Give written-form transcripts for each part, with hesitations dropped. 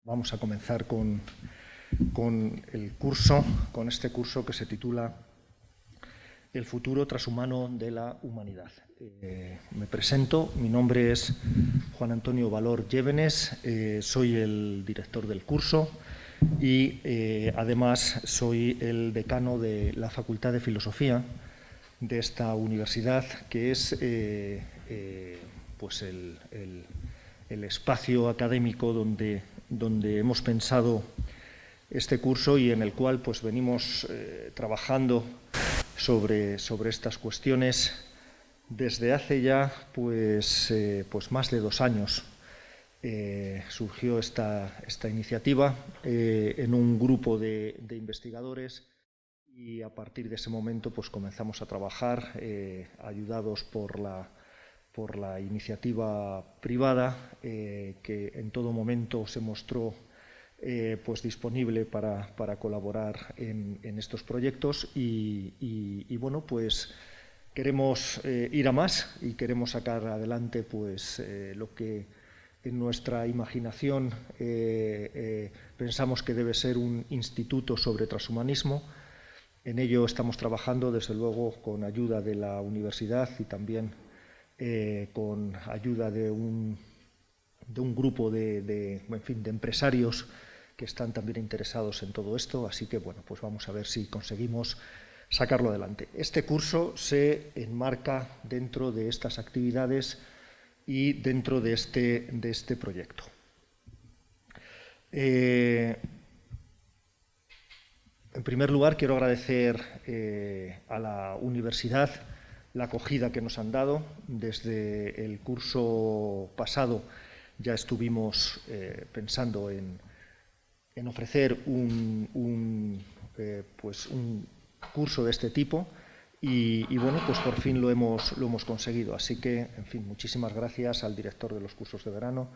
Vamos a comenzar con el curso, con este curso que se titula El futuro transhumano de la humanidad. Me presento, mi nombre es Juan Antonio Valor Llévenes, soy el director del curso y además soy el decano de la Facultad de Filosofía de esta universidad, que es pues el espacio académico donde hemos pensado este curso y en el cual pues venimos trabajando sobre estas cuestiones desde hace ya pues más de 2 años. Surgió esta iniciativa en un grupo de investigadores y a partir de ese momento pues comenzamos a trabajar ayudados por la iniciativa privada que en todo momento se mostró pues disponible para colaborar en estos proyectos y bueno, pues queremos ir a más y queremos sacar adelante pues lo que en nuestra imaginación pensamos que debe ser un instituto sobre transhumanismo. En ello estamos trabajando, desde luego, con ayuda de la universidad y también con ayuda de un grupo de empresarios que están también interesados en todo esto. Así que, bueno, pues vamos a ver si conseguimos sacarlo adelante. Este curso se enmarca dentro de estas actividades y dentro de este proyecto. En primer lugar, quiero agradecer a la universidad la acogida que nos han dado. Desde el curso pasado ya estuvimos pensando en ofrecer un curso de este tipo y bueno, pues por fin lo hemos conseguido. Así que, en fin, muchísimas gracias al director de los cursos de verano,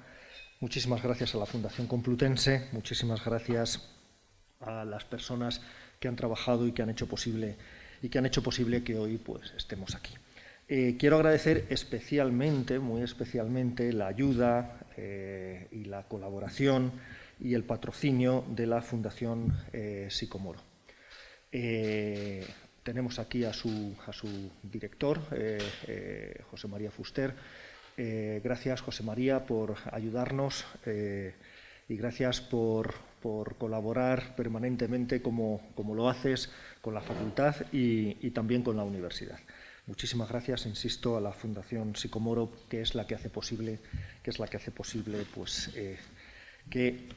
muchísimas gracias a la Fundación Complutense, muchísimas gracias a las personas que han trabajado y que han hecho posible que hoy pues estemos aquí. Quiero agradecer especialmente, muy especialmente, la ayuda y la colaboración y el patrocinio de la Fundación Sicomoro. Tenemos aquí a su director, José María Fuster. Gracias, José María, por ayudarnos y gracias por colaborar permanentemente como lo haces con la facultad y también con la universidad. Muchísimas gracias, insisto, a la Fundación Sicomoro, que es la que hace posible pues, que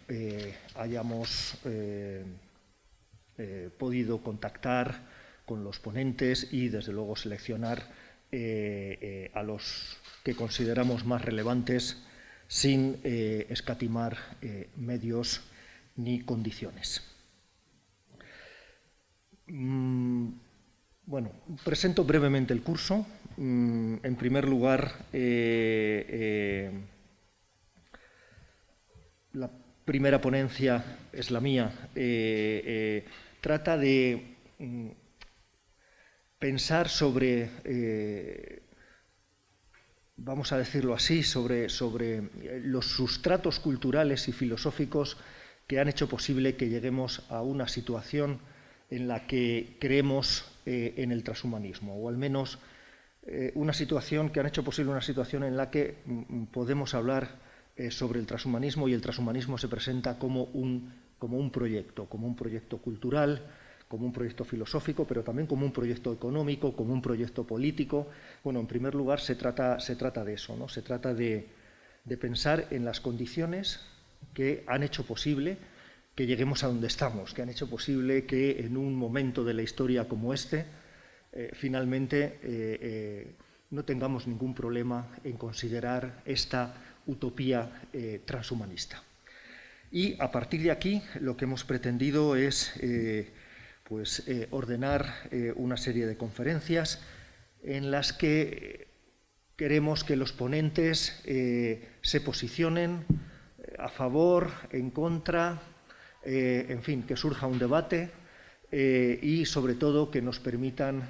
hayamos podido contactar con los ponentes y, desde luego, seleccionar a los que consideramos más relevantes sin escatimar medios ni condiciones. Bueno, presento brevemente el curso. En primer lugar, la primera ponencia es la mía. Trata de pensar sobre vamos a decirlo así, sobre los sustratos culturales y filosóficos que han hecho posible que lleguemos a una situación en la que creemos en el transhumanismo, o al menos una situación que han hecho posible una situación en la que podemos hablar sobre el transhumanismo, y el transhumanismo se presenta como un proyecto cultural, como un proyecto filosófico, pero también como un proyecto económico, como un proyecto político. Bueno, en primer lugar se trata de eso, ¿no? Se trata de pensar en las condiciones que han hecho posible que lleguemos a donde estamos, que han hecho posible que en un momento de la historia como este, finalmente no tengamos ningún problema en considerar esta utopía transhumanista. Y a partir de aquí lo que hemos pretendido es ordenar una serie de conferencias en las que queremos que los ponentes se posicionen a favor, en contra, en fin, que surja un debate y sobre todo que nos permitan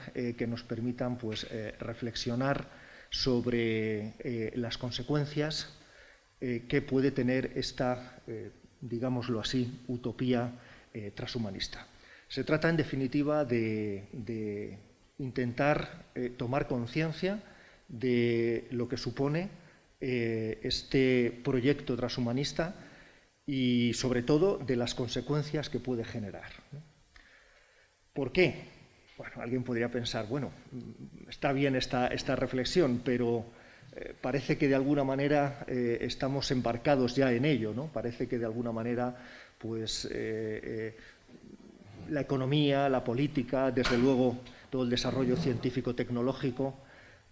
pues, reflexionar sobre las consecuencias que puede tener esta digámoslo así, utopía transhumanista. Se trata, en definitiva, de intentar tomar conciencia de lo que supone este proyecto transhumanista y, sobre todo, de las consecuencias que puede generar. ¿Por qué? Bueno, alguien podría pensar, bueno, está bien esta reflexión, pero parece que de alguna manera estamos embarcados ya en ello, ¿no? Parece que de alguna manera, pues, la economía, la política, desde luego todo el desarrollo científico-tecnológico,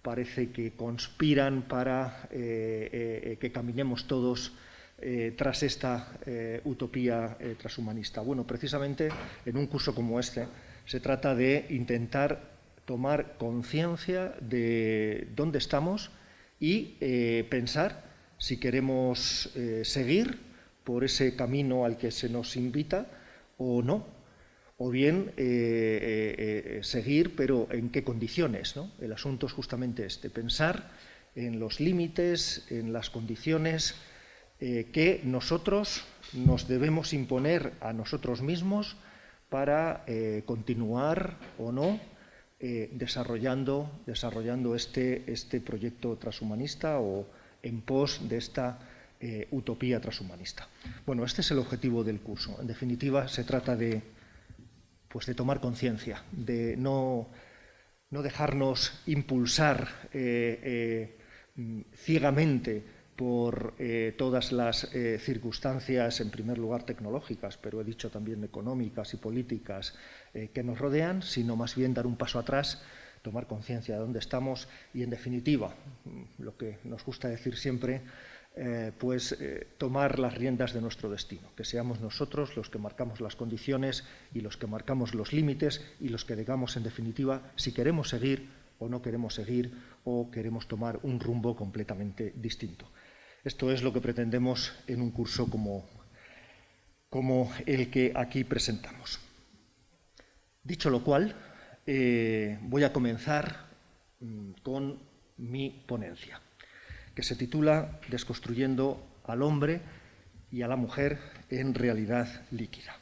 parece que conspiran para que caminemos todos tras esta utopía transhumanista. Bueno, precisamente en un curso como este se trata de intentar tomar conciencia de dónde estamos y pensar si queremos seguir por ese camino al que se nos invita o no, o bien seguir, pero en qué condiciones, ¿no? El asunto es justamente este, pensar en los límites, en las condiciones que nosotros nos debemos imponer a nosotros mismos para continuar o no desarrollando este proyecto transhumanista o en pos de esta utopía transhumanista. Bueno, este es el objetivo del curso. En definitiva, se trata de tomar conciencia, de no dejarnos impulsar ciegamente por todas las circunstancias, en primer lugar tecnológicas, pero he dicho también económicas y políticas que nos rodean, sino más bien dar un paso atrás, tomar conciencia de dónde estamos y, en definitiva, lo que nos gusta decir siempre, tomar las riendas de nuestro destino, que seamos nosotros los que marcamos las condiciones y los que marcamos los límites y los que digamos, en definitiva, si queremos seguir o no queremos seguir o queremos tomar un rumbo completamente distinto. Esto es lo que pretendemos en un curso como el que aquí presentamos. Dicho lo cual, voy a comenzar con mi ponencia, que se titula Desconstruyendo al hombre y a la mujer en realidad líquida.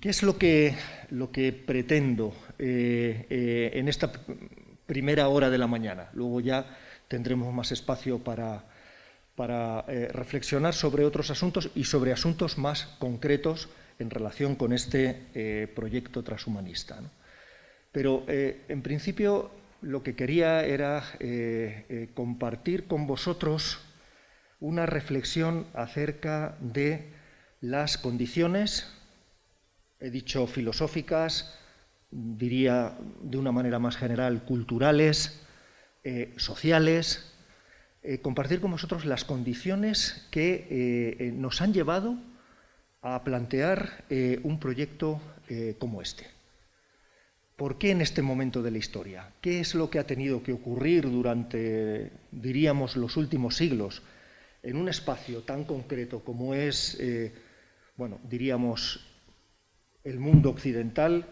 ¿Qué es lo que pretendo en esta primera hora de la mañana? Luego ya tendremos más espacio para reflexionar sobre otros asuntos y sobre asuntos más concretos en relación con este proyecto transhumanista, ¿no? Pero, en principio, lo que quería era compartir con vosotros una reflexión acerca de las condiciones, he dicho filosóficas, diría de una manera más general culturales, sociales, compartir con vosotros las condiciones que nos han llevado a plantear un proyecto como este. ¿Por qué en este momento de la historia? ¿Qué es lo que ha tenido que ocurrir durante, diríamos, los últimos siglos en un espacio tan concreto como es, diríamos, el mundo occidental,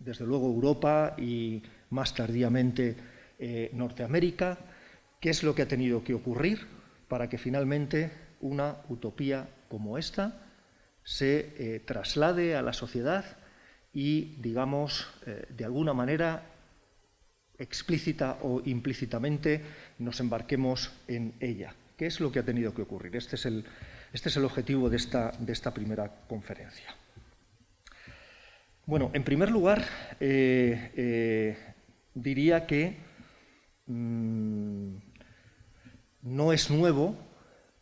desde luego Europa y más tardíamente Norteamérica? ¿Qué es lo que ha tenido que ocurrir para que finalmente una utopía como esta se traslade a la sociedad y, digamos, de alguna manera, explícita o implícitamente, nos embarquemos en ella? ¿Qué es lo que ha tenido que ocurrir? Este es el objetivo de esta primera conferencia. Bueno, en primer lugar, diría que no es nuevo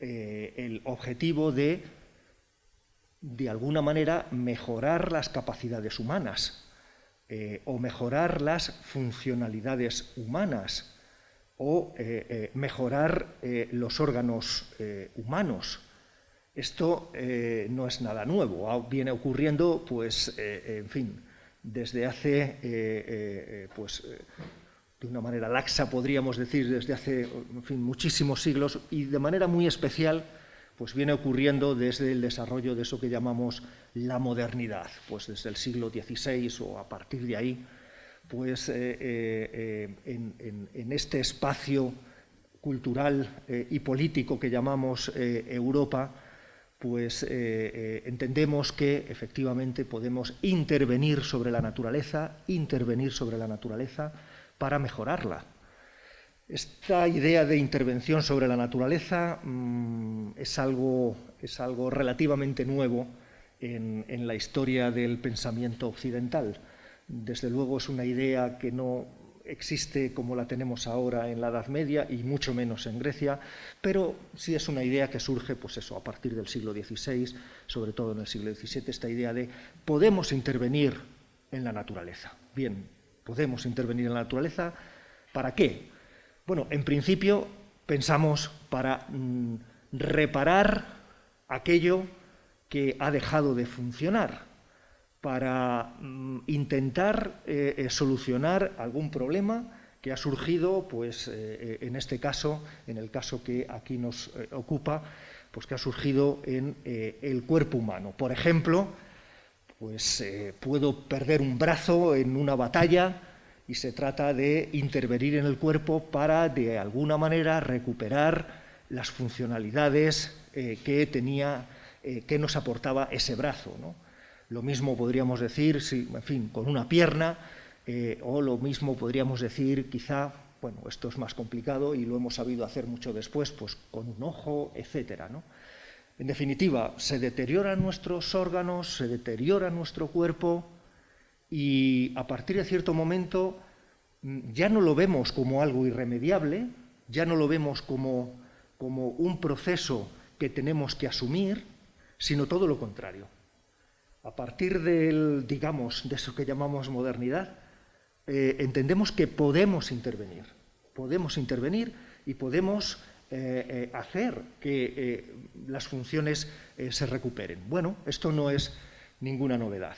el objetivo de alguna manera, mejorar las capacidades humanas o mejorar las funcionalidades humanas o mejorar los órganos humanos. Esto no es nada nuevo, viene ocurriendo, en fin, desde hace, de una manera laxa podríamos decir, desde hace, en fin, muchísimos siglos, y de manera muy especial pues viene ocurriendo desde el desarrollo de eso que llamamos la modernidad, pues desde el siglo XVI o a partir de ahí, pues en este espacio cultural y político que llamamos Europa, pues entendemos que efectivamente podemos intervenir sobre la naturaleza para mejorarla. Esta idea de intervención sobre la naturaleza es algo relativamente nuevo en la historia del pensamiento occidental. Desde luego es una idea que no existe como la tenemos ahora en la Edad Media y mucho menos en Grecia, pero sí es una idea que surge, pues eso, a partir del siglo XVI, sobre todo en el siglo XVII, esta idea de podemos intervenir en la naturaleza. Bien, podemos intervenir en la naturaleza, ¿para qué? Bueno, en principio pensamos para reparar aquello que ha dejado de funcionar, para intentar solucionar algún problema que ha surgido, pues en este caso, en el caso que aquí nos ocupa, pues que ha surgido en el cuerpo humano. Por ejemplo, pues puedo perder un brazo en una batalla y se trata de intervenir en el cuerpo para, de alguna manera, recuperar las funcionalidades que nos aportaba ese brazo, ¿no? Lo mismo podríamos decir, en fin, con una pierna, o lo mismo podríamos decir, quizá, bueno, esto es más complicado y lo hemos sabido hacer mucho después, pues con un ojo, etcétera, ¿no? En definitiva, se deterioran nuestros órganos, se deteriora nuestro cuerpo, y a partir de cierto momento ya no lo vemos como algo irremediable, ya no lo vemos como un proceso que tenemos que asumir, sino todo lo contrario. A partir de eso que llamamos modernidad, entendemos que podemos intervenir y podemos hacer que las funciones se recuperen. Bueno, esto no es ninguna novedad.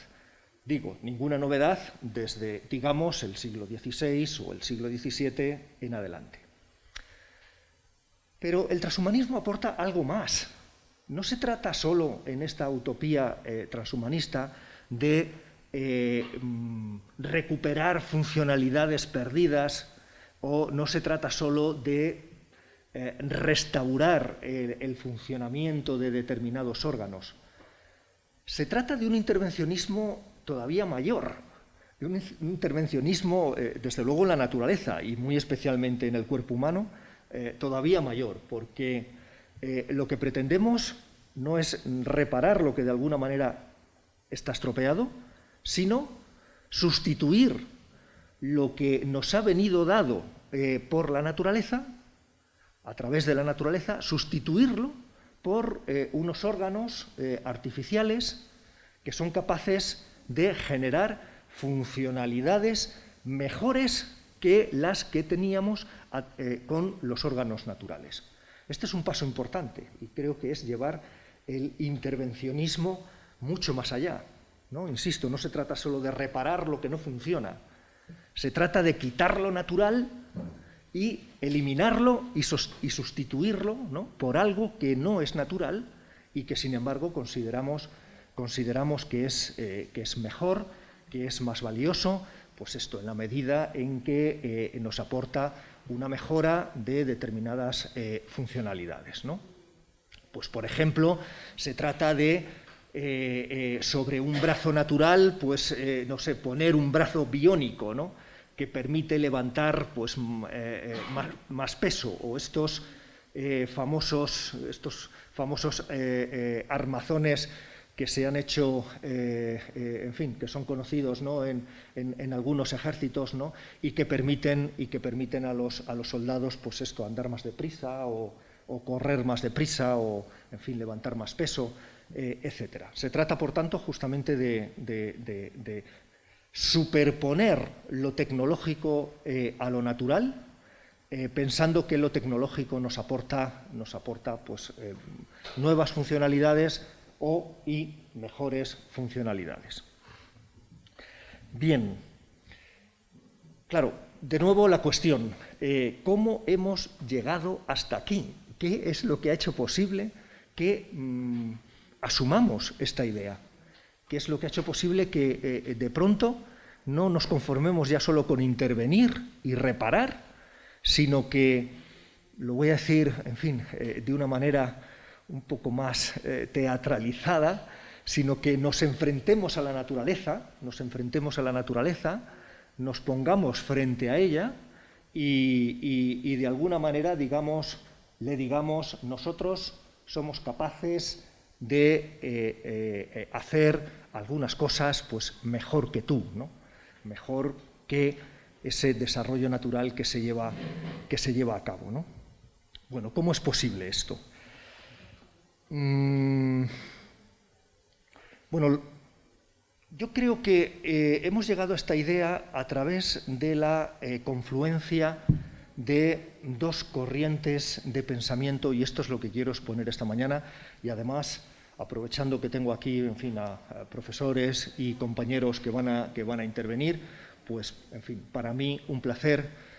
Digo, ninguna novedad desde, digamos, el siglo XVI o el siglo XVII en adelante. Pero el transhumanismo aporta algo más. No se trata solo, en esta utopía transhumanista, de recuperar funcionalidades perdidas, o no se trata solo de restaurar el funcionamiento de determinados órganos. Se trata de un intervencionismo todavía mayor, de un intervencionismo, desde luego, en la naturaleza y muy especialmente en el cuerpo humano, todavía mayor, porque lo que pretendemos no es reparar lo que de alguna manera está estropeado, sino sustituir lo que nos ha venido dado por la naturaleza, a través de la naturaleza, sustituirlo por unos órganos artificiales que son capaces de generar funcionalidades mejores que las que teníamos con los órganos naturales. Este es un paso importante y creo que es llevar el intervencionismo mucho más allá, ¿no? Insisto, no se trata solo de reparar lo que no funciona, se trata de quitar lo natural y eliminarlo y sustituirlo, ¿no?, por algo que no es natural y que, sin embargo, consideramos que es mejor, que es más valioso, pues esto, en la medida en que nos aporta una mejora de determinadas funcionalidades, ¿no? Pues, por ejemplo, se trata de, sobre un brazo natural, pues, no sé, poner un brazo biónico, ¿no?, que permite levantar, pues, más peso, o estos famosos armazones que se han hecho, en fin, que son conocidos, ¿no?, en algunos ejércitos, ¿no?, y que permiten a los soldados, pues esto, andar más deprisa o correr más deprisa o, en fin, levantar más peso, etcétera. Se trata, por tanto, justamente de superponer lo tecnológico a lo natural, pensando que lo tecnológico nos aporta pues, nuevas funcionalidades y mejores funcionalidades. Bien, claro, de nuevo la cuestión, ¿cómo hemos llegado hasta aquí? ¿Qué es lo que ha hecho posible que asumamos esta idea? ¿Qué es lo que ha hecho posible que de pronto no nos conformemos ya solo con intervenir y reparar, sino que lo voy a decir, en fin, de una manera un poco más teatralizada, sino que nos enfrentemos a la naturaleza, nos pongamos frente a ella y de alguna manera le digamos, nosotros somos capaces de hacer algunas cosas pues mejor que tú, ¿no? Mejor que ese desarrollo natural que se lleva a cabo, ¿no? Bueno, ¿cómo es posible esto? Bueno, yo creo que hemos llegado a esta idea a través de la confluencia de dos corrientes de pensamiento, y esto es lo que quiero exponer esta mañana, y además, aprovechando que tengo aquí, en fin, a profesores y compañeros que van a intervenir, pues, en fin, para mí un placer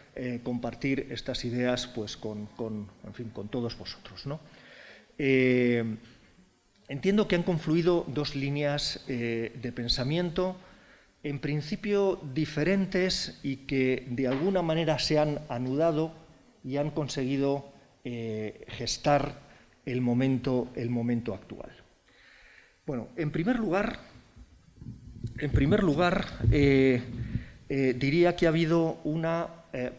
compartir estas ideas pues, con todos vosotros, ¿no? Entiendo que han confluido dos líneas de pensamiento, en principio diferentes y que de alguna manera se han anudado y han conseguido gestar el momento actual. Bueno, en primer lugar, diría que ha habido una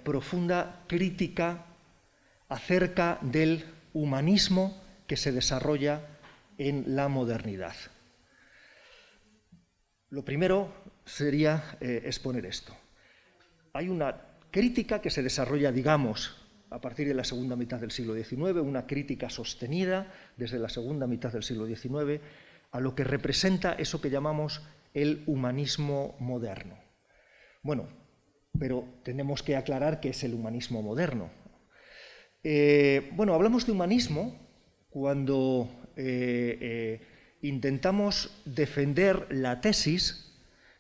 profunda crítica acerca del humanismo que se desarrolla en la modernidad. Lo primero sería exponer esto. Hay una crítica que se desarrolla, digamos, a partir de la segunda mitad del siglo XIX, una crítica sostenida desde la segunda mitad del siglo XIX a lo que representa eso que llamamos el humanismo moderno. Bueno, pero tenemos que aclarar qué es el humanismo moderno. Bueno, hablamos de humanismo cuando intentamos defender la tesis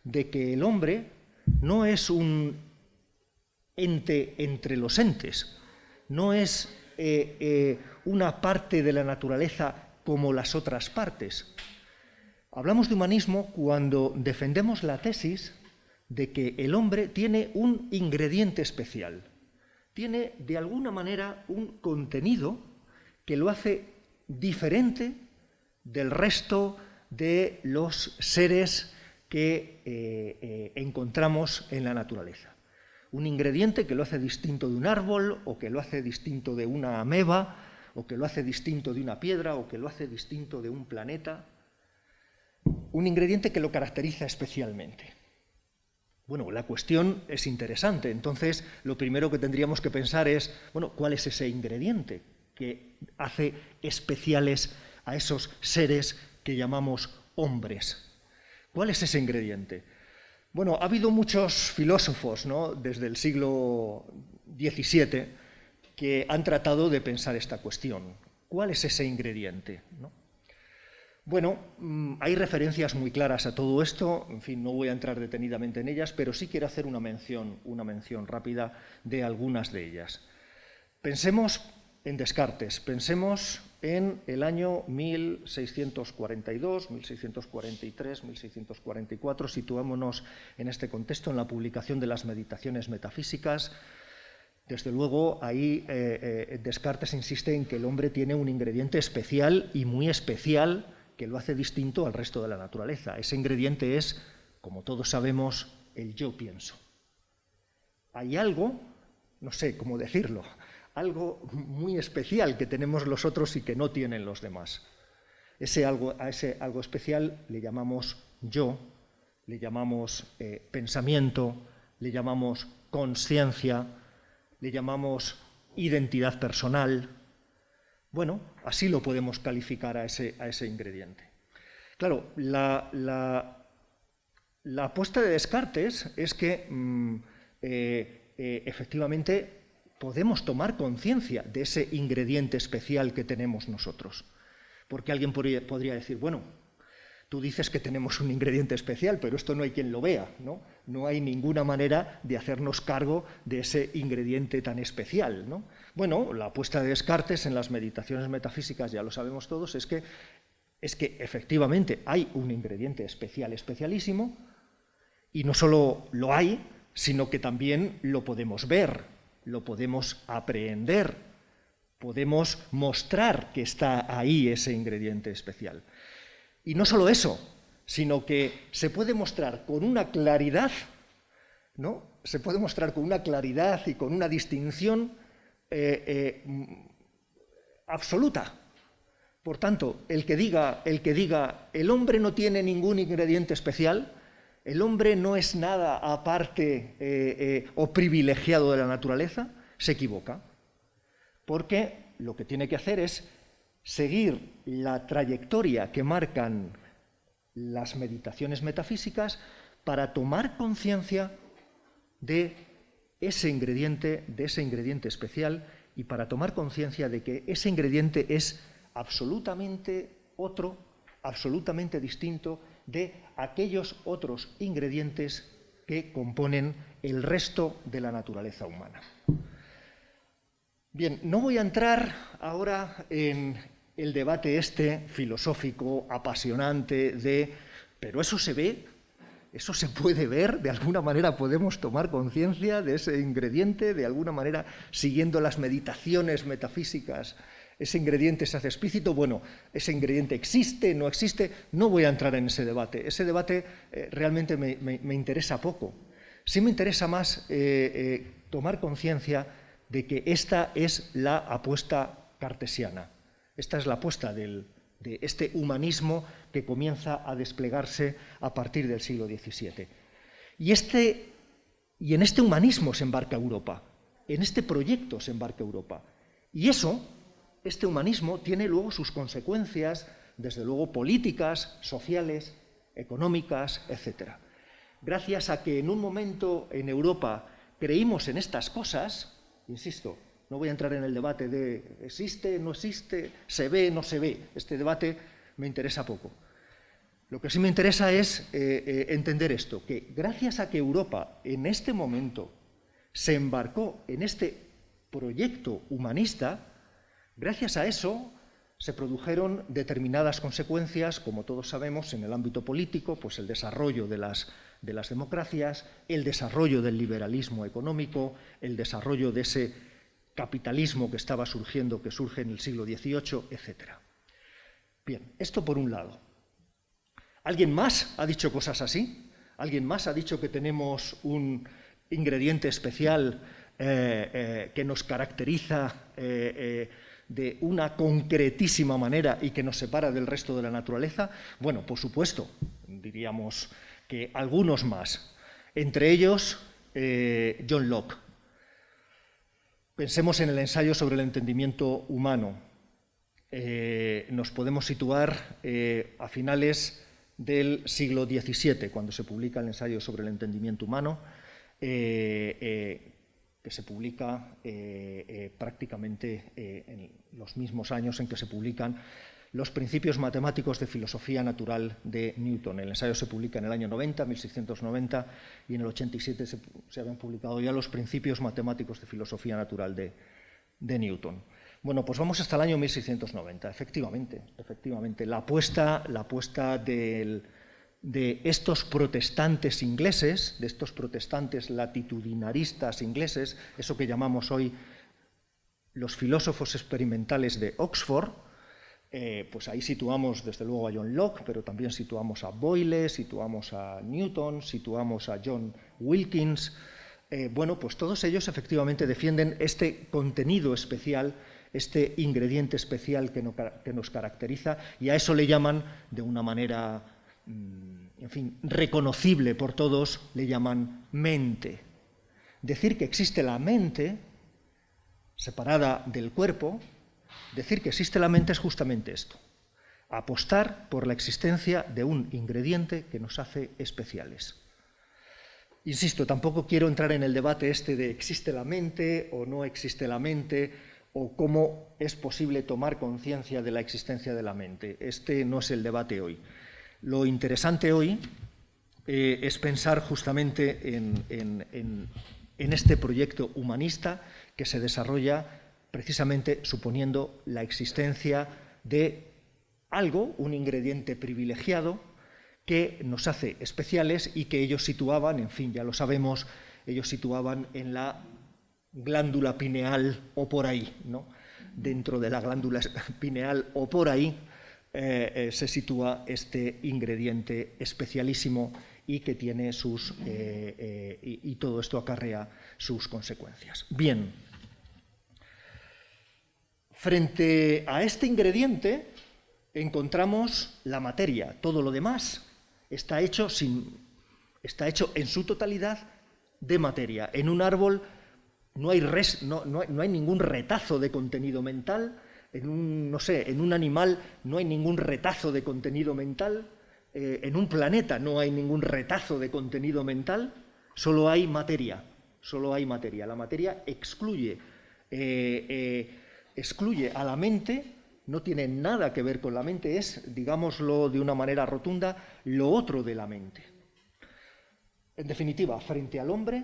de que el hombre no es un ente entre los entes, no es una parte de la naturaleza como las otras partes. Hablamos de humanismo cuando defendemos la tesis de que el hombre tiene un ingrediente especial, tiene de alguna manera un contenido que lo hace diferente del resto de los seres que encontramos en la naturaleza. Un ingrediente que lo hace distinto de un árbol, o que lo hace distinto de una ameba, o que lo hace distinto de una piedra, o que lo hace distinto de un planeta. Un ingrediente que lo caracteriza especialmente. Bueno, la cuestión es interesante. Entonces, lo primero que tendríamos que pensar es, bueno, ¿cuál es ese ingrediente que hace especiales a esos seres que llamamos hombres? ¿Cuál es ese ingrediente? Bueno, ha habido muchos filósofos, ¿no?, desde el siglo XVII que han tratado de pensar esta cuestión. ¿Cuál es ese ingrediente, ¿no? Bueno, hay referencias muy claras a todo esto, en fin, no voy a entrar detenidamente en ellas, pero sí quiero hacer una mención rápida de algunas de ellas. Pensemos en Descartes, pensemos en el año 1642, 1643, 1644, situémonos en este contexto, en la publicación de las Meditaciones metafísicas. Desde luego, ahí Descartes insiste en que el hombre tiene un ingrediente especial y muy especial que lo hace distinto al resto de la naturaleza. Ese ingrediente es, como todos sabemos, el yo pienso. Hay algo, no sé cómo decirlo, algo muy especial que tenemos los otros y que no tienen los demás. A ese algo especial le llamamos yo, le llamamos pensamiento, le llamamos conciencia, le llamamos identidad personal. Bueno, así lo podemos calificar a ese ingrediente. Claro, la apuesta de Descartes es que efectivamente podemos tomar conciencia de ese ingrediente especial que tenemos nosotros. Porque alguien podría decir, bueno, tú dices que tenemos un ingrediente especial, pero esto no hay quien lo vea, ¿no? No hay ninguna manera de hacernos cargo de ese ingrediente tan especial, ¿no? Bueno, la apuesta de Descartes en las Meditaciones metafísicas, ya lo sabemos todos, es que efectivamente hay un ingrediente especial, especialísimo, y no solo lo hay, sino que también lo podemos ver, lo podemos aprehender, podemos mostrar que está ahí ese ingrediente especial. Y no solo eso, sino que se puede mostrar con una claridad, ¿no? Se puede mostrar con una claridad y con una distinción absoluta. Por tanto, el que diga el hombre no tiene ningún ingrediente especial, el hombre no es nada aparte o privilegiado de la naturaleza, se equivoca. Porque lo que tiene que hacer es seguir la trayectoria que marcan las meditaciones metafísicas para tomar conciencia de ese ingrediente especial y para tomar conciencia de que ese ingrediente es absolutamente otro, absolutamente distinto de aquellos otros ingredientes que componen el resto de la naturaleza humana. Bien, no voy a entrar ahora en el debate filosófico, apasionante pero eso se ve, eso se puede ver, de alguna manera podemos tomar conciencia de ese ingrediente, de alguna manera, siguiendo las meditaciones metafísicas, ese ingrediente se hace explícito, bueno, ese ingrediente existe, no existe, no voy a entrar en ese debate realmente me interesa poco. Sí me interesa más tomar conciencia de que esta es la apuesta cartesiana, esta es la apuesta de este humanismo que comienza a desplegarse a partir del siglo XVII. Y en este humanismo se embarca Europa, en este proyecto se embarca Europa. Y este humanismo tiene luego sus consecuencias, desde luego políticas, sociales, económicas, etc. Gracias a que en un momento en Europa creímos en estas cosas, insisto, no voy a entrar en el debate de existe, no existe, se ve, no se ve. Este debate me interesa poco. Lo que sí me interesa es entender esto, que gracias a que Europa en este momento se embarcó en este proyecto humanista, gracias a eso se produjeron determinadas consecuencias, como todos sabemos, en el ámbito político, pues el desarrollo de las democracias, el desarrollo del liberalismo económico, el desarrollo de ese capitalismo que estaba surgiendo, que surge en el siglo XVIII, etc. Bien, esto por un lado. ¿Alguien más ha dicho cosas así? ¿Alguien más ha dicho que tenemos un ingrediente especial que nos caracteriza de una concretísima manera y que nos separa del resto de la naturaleza? Bueno, por supuesto, diríamos que algunos más. Entre ellos, John Locke. Pensemos en el ensayo sobre el entendimiento humano. Nos podemos situar a finales del siglo XVII, cuando se publica el ensayo sobre el entendimiento humano, que se publica prácticamente en los mismos años en que se publican los principios matemáticos de filosofía natural de Newton. El ensayo se publica en el año 90, 1690, y en el 87 se habían publicado ya los principios matemáticos de filosofía natural de Newton. Bueno, pues vamos hasta el año 1690, efectivamente, la apuesta de estos protestantes ingleses, de estos protestantes latitudinaristas ingleses, eso que llamamos hoy los filósofos experimentales de Oxford, pues ahí situamos desde luego a John Locke, pero también situamos a Boyle, situamos a Newton, situamos a John Wilkins. Bueno, pues todos ellos efectivamente defienden este contenido especial, este ingrediente especial que nos caracteriza, y a eso le llaman, de una manera, en fin, reconocible por todos, le llaman mente. Decir que existe la mente separada del cuerpo, decir que existe la mente es justamente esto, apostar por la existencia de un ingrediente que nos hace especiales. Insisto, tampoco quiero entrar en el debate de existe la mente o no existe la mente, o cómo es posible tomar conciencia de la existencia de la mente. Este no es el debate hoy. Lo interesante hoy es pensar justamente en este proyecto humanista que se desarrolla precisamente suponiendo la existencia de algo, un ingrediente privilegiado que nos hace especiales y que ellos situaban, en fin, ya lo sabemos, ellos situaban en la glándula pineal o por ahí, ¿no? dentro de la glándula pineal o por ahí, se sitúa este ingrediente especialísimo y que tiene y todo esto acarrea sus consecuencias. Bien, frente a este ingrediente encontramos la materia. Todo lo demás está hecho en su totalidad de materia. En un árbol no hay ningún retazo de contenido mental. En un animal no hay ningún retazo de contenido mental. En un planeta no hay ningún retazo de contenido mental. Solo hay materia. Solo hay materia. La materia excluye a la mente. No tiene nada que ver con la mente, es, digámoslo de una manera rotunda, lo otro de la mente. En definitiva, frente al hombre,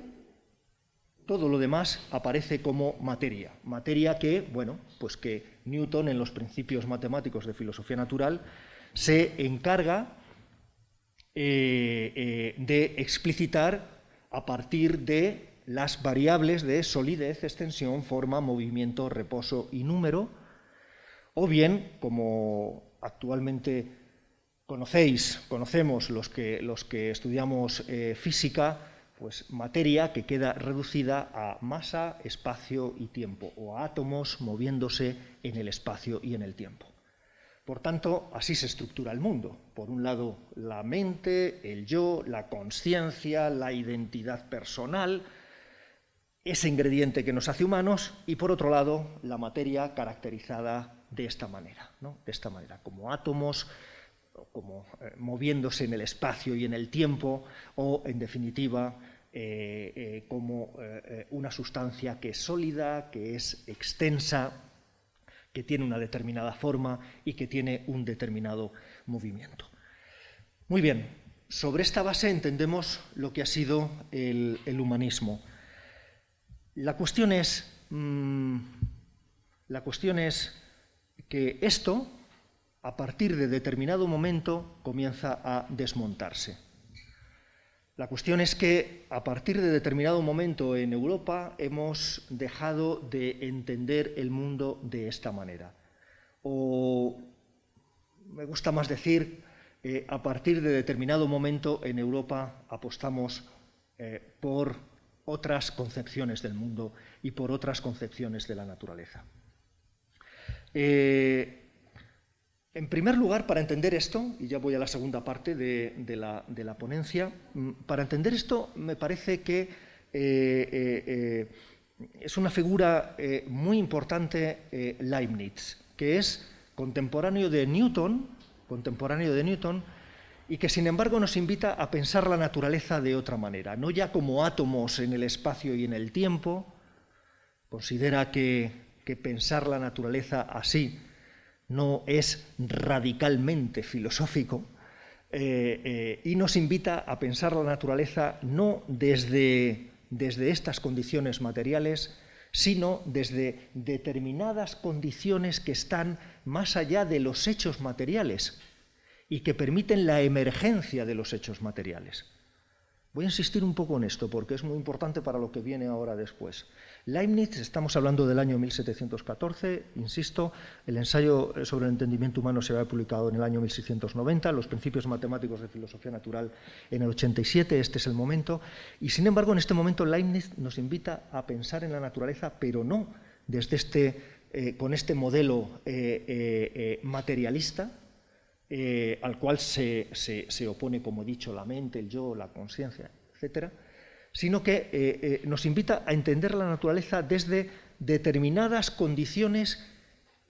todo lo demás aparece como materia. Materia que, bueno, pues que Newton, en los principios matemáticos de filosofía natural, se encarga de explicitar a partir de las variables de solidez, extensión, forma, movimiento, reposo y número, o bien, como actualmente conocemos los que estudiamos física, pues materia que queda reducida a masa, espacio y tiempo, o a átomos moviéndose en el espacio y en el tiempo. Por tanto, así se estructura el mundo. Por un lado, la mente, el yo, la consciencia, la identidad personal, ese ingrediente que nos hace humanos, y por otro lado, la materia caracterizada de esta manera, ¿no? De esta manera, como átomos, como moviéndose en el espacio y en el tiempo, o en definitiva como una sustancia que es sólida, que es extensa, que tiene una determinada forma y que tiene un determinado movimiento. Muy bien, sobre esta base entendemos lo que ha sido el humanismo. La cuestión es que esto, a partir de determinado momento, comienza a desmontarse. La cuestión es que, a partir de determinado momento en Europa, hemos dejado de entender el mundo de esta manera. O, me gusta más decir, a partir de determinado momento en Europa apostamos por otras concepciones del mundo y por otras concepciones de la naturaleza. En primer lugar, para entender esto, y ya voy a la segunda parte de la ponencia, para entender esto me parece que es una figura muy importante Leibniz, que es contemporáneo de Newton, y que sin embargo nos invita a pensar la naturaleza de otra manera, no ya como átomos en el espacio y en el tiempo. Considera que pensar la naturaleza así no es radicalmente filosófico, y nos invita a pensar la naturaleza no desde estas condiciones materiales, sino desde determinadas condiciones que están más allá de los hechos materiales y que permiten la emergencia de los hechos materiales. Voy a insistir un poco en esto porque es muy importante para lo que viene ahora después. Leibniz, estamos hablando del año 1714, insisto, el ensayo sobre el entendimiento humano se había publicado en el año 1690, los principios matemáticos de filosofía natural en el 87, este es el momento, y sin embargo en este momento Leibniz nos invita a pensar en la naturaleza, pero no desde con este modelo materialista, al cual se opone, como he dicho, la mente, el yo, la conciencia, etcétera, sino que nos invita a entender la naturaleza desde determinadas condiciones.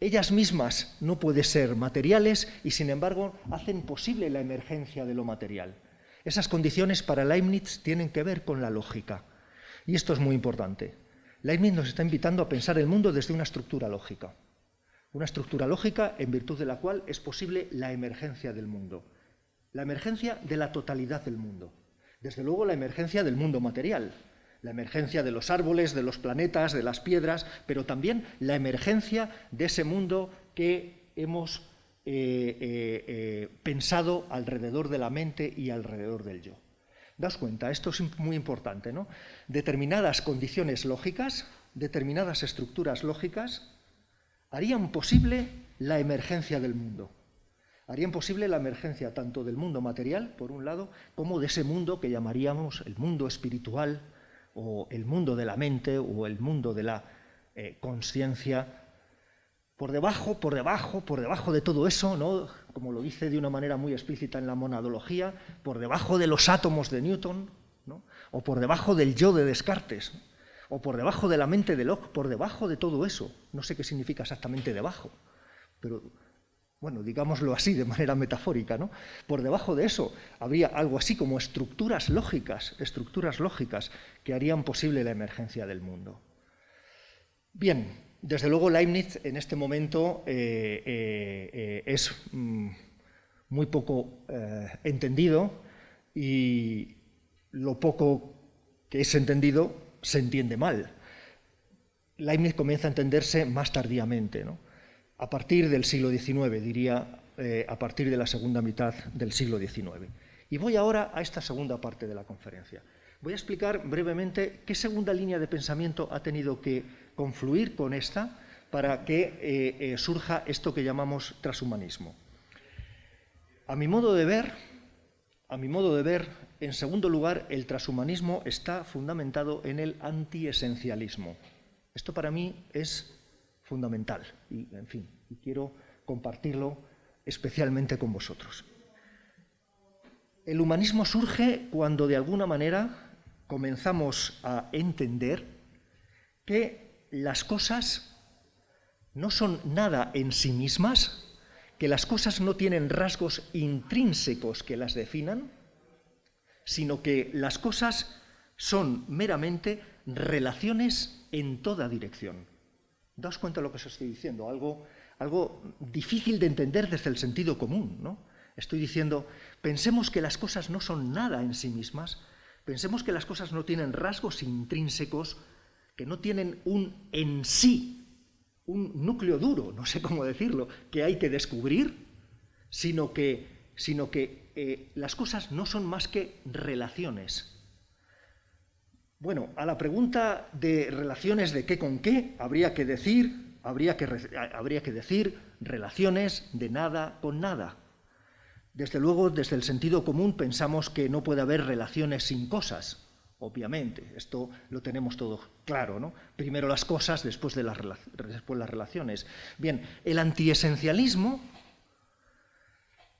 Ellas mismas no pueden ser materiales y, sin embargo, hacen posible la emergencia de lo material. Esas condiciones para Leibniz tienen que ver con la lógica. Y esto es muy importante. Leibniz nos está invitando a pensar el mundo desde una estructura lógica. Una estructura lógica en virtud de la cual es posible la emergencia del mundo. La emergencia de la totalidad del mundo. Desde luego la emergencia del mundo material, la emergencia de los árboles, de los planetas, de las piedras, pero también la emergencia de ese mundo que hemos pensado alrededor de la mente y alrededor del yo. Daos cuenta, esto es muy importante, ¿no? Determinadas condiciones lógicas, determinadas estructuras lógicas harían posible la emergencia del mundo. Harían posible la emergencia tanto del mundo material, por un lado, como de ese mundo que llamaríamos el mundo espiritual, o el mundo de la mente, o el mundo de la consciencia. Por debajo de todo eso, ¿no? Como lo dice de una manera muy explícita en la monadología, por debajo de los átomos de Newton, ¿no? O por debajo del yo de Descartes, o por debajo de la mente de Locke, por debajo de todo eso. No sé qué significa exactamente debajo, pero bueno, digámoslo así de manera metafórica, ¿no? Por debajo de eso habría algo así como estructuras lógicas que harían posible la emergencia del mundo. Bien, desde luego Leibniz en este momento es muy poco entendido, y lo poco que es entendido se entiende mal. Leibniz comienza a entenderse más tardíamente, ¿no? A partir del siglo XIX, diría, a partir de la segunda mitad del siglo XIX. Y voy ahora a esta segunda parte de la conferencia. Voy a explicar brevemente qué segunda línea de pensamiento ha tenido que confluir con esta para que surja esto que llamamos transhumanismo. A mi modo de ver, en segundo lugar, el transhumanismo está fundamentado en el antiesencialismo. Esto para mí es fundamental y, en fin, quiero compartirlo especialmente con vosotros. El humanismo surge cuando de alguna manera comenzamos a entender que las cosas no son nada en sí mismas, que las cosas no tienen rasgos intrínsecos que las definan, sino que las cosas son meramente relaciones en toda dirección. Daos cuenta de lo que os estoy diciendo, algo difícil de entender desde el sentido común, ¿no? Estoy diciendo, pensemos que las cosas no son nada en sí mismas, pensemos que las cosas no tienen rasgos intrínsecos, que no tienen un en sí, un núcleo duro, no sé cómo decirlo, que hay que descubrir, sino que las cosas no son más que relaciones. Bueno, a la pregunta de relaciones de qué con qué, habría que decir relaciones de nada con nada. Desde luego, desde el sentido común pensamos que no puede haber relaciones sin cosas, obviamente, esto lo tenemos todo claro, ¿no? Primero las cosas, después las relaciones. Bien, el antiesencialismo,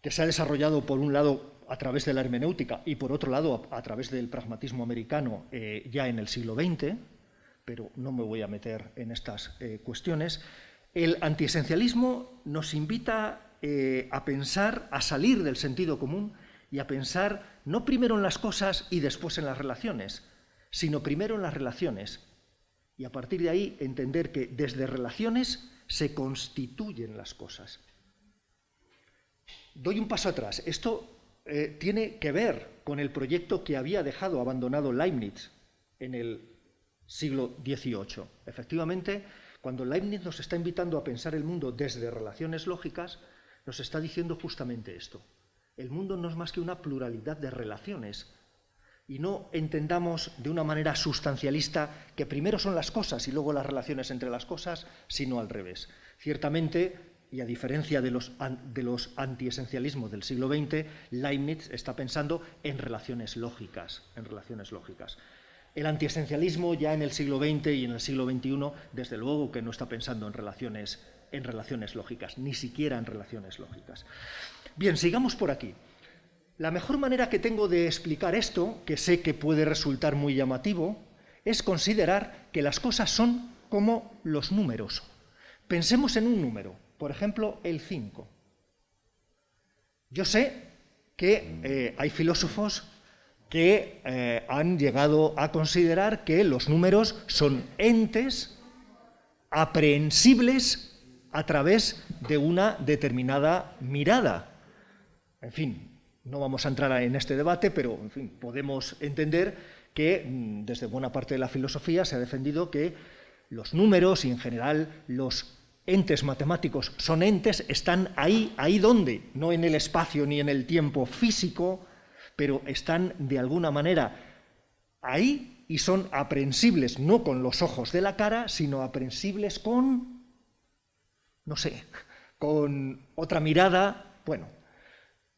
que se ha desarrollado por un lado a través de la hermenéutica y por otro lado a través del pragmatismo americano ya en el siglo XX, pero no me voy a meter en estas cuestiones. El antiesencialismo nos invita a pensar, a salir del sentido común y a pensar no primero en las cosas y después en las relaciones, sino primero en las relaciones. Y a partir de ahí entender que desde relaciones se constituyen las cosas. Doy un paso atrás. Esto tiene que ver con el proyecto que había dejado abandonado Leibniz en el siglo XVIII. Efectivamente, cuando Leibniz nos está invitando a pensar el mundo desde relaciones lógicas, nos está diciendo justamente esto. El mundo no es más que una pluralidad de relaciones. Y no entendamos de una manera sustancialista que primero son las cosas y luego las relaciones entre las cosas, sino al revés. Ciertamente, y a diferencia de los antiesencialismos del siglo XX, Leibniz está pensando en relaciones lógicas. El antiesencialismo ya en el siglo XX y en el siglo XXI, desde luego que no está pensando en relaciones lógicas, ni siquiera en relaciones lógicas. Bien, sigamos por aquí. La mejor manera que tengo de explicar esto, que sé que puede resultar muy llamativo, es considerar que las cosas son como los números. Pensemos en un número, por ejemplo, el 5. Yo sé que hay filósofos que han llegado a considerar que los números son entes aprehensibles a través de una determinada mirada. En fin, no vamos a entrar en este debate, pero en fin, podemos entender que desde buena parte de la filosofía se ha defendido que los números y en general los entes matemáticos son entes, están ahí donde, no en el espacio ni en el tiempo físico, pero están de alguna manera ahí y son aprehensibles no con los ojos de la cara, sino aprehensibles con no sé, con otra mirada, bueno,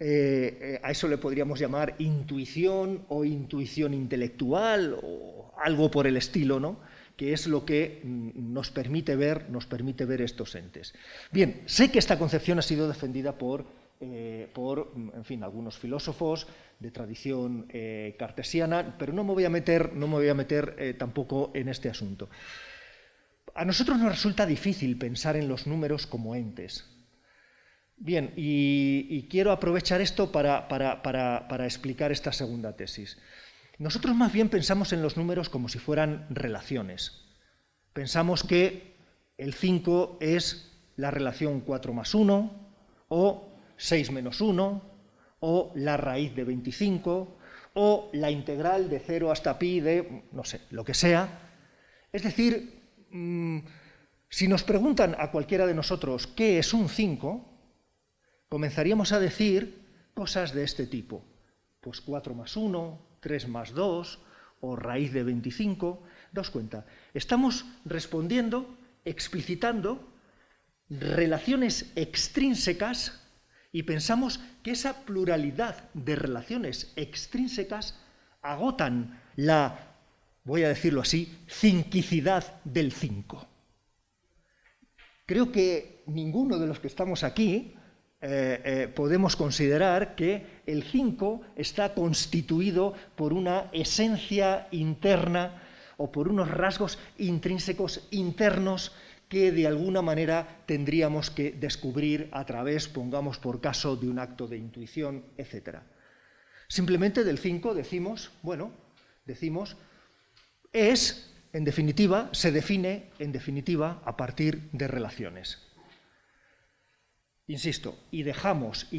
a eso le podríamos llamar intuición o intuición intelectual o algo por el estilo, ¿no?, que es lo que nos permite ver estos entes. Bien, sé que esta concepción ha sido defendida por en fin, algunos filósofos de tradición cartesiana, pero no me voy a meter tampoco en este asunto. A nosotros nos resulta difícil pensar en los números como entes. Bien, y quiero aprovechar esto para explicar esta segunda tesis. Nosotros más bien pensamos en los números como si fueran relaciones. Pensamos que el 5 es la relación 4 más 1, o 6 menos 1, o la raíz de 25, o la integral de 0 hasta pi de, no sé, lo que sea. Es decir, si nos preguntan a cualquiera de nosotros qué es un 5, comenzaríamos a decir cosas de este tipo. Pues 4 más 1, 3 más 2, o raíz de 25. Daos cuenta, estamos respondiendo, explicitando relaciones extrínsecas y pensamos que esa pluralidad de relaciones extrínsecas agotan la, voy a decirlo así, cinquicidad del 5. Creo que ninguno de los que estamos aquí podemos considerar que el 5 está constituido por una esencia interna o por unos rasgos intrínsecos internos que de alguna manera tendríamos que descubrir a través, pongamos por caso, de un acto de intuición, etc. Simplemente del 5 decimos, es, en definitiva, se define, en definitiva, a partir de relaciones. Insisto, y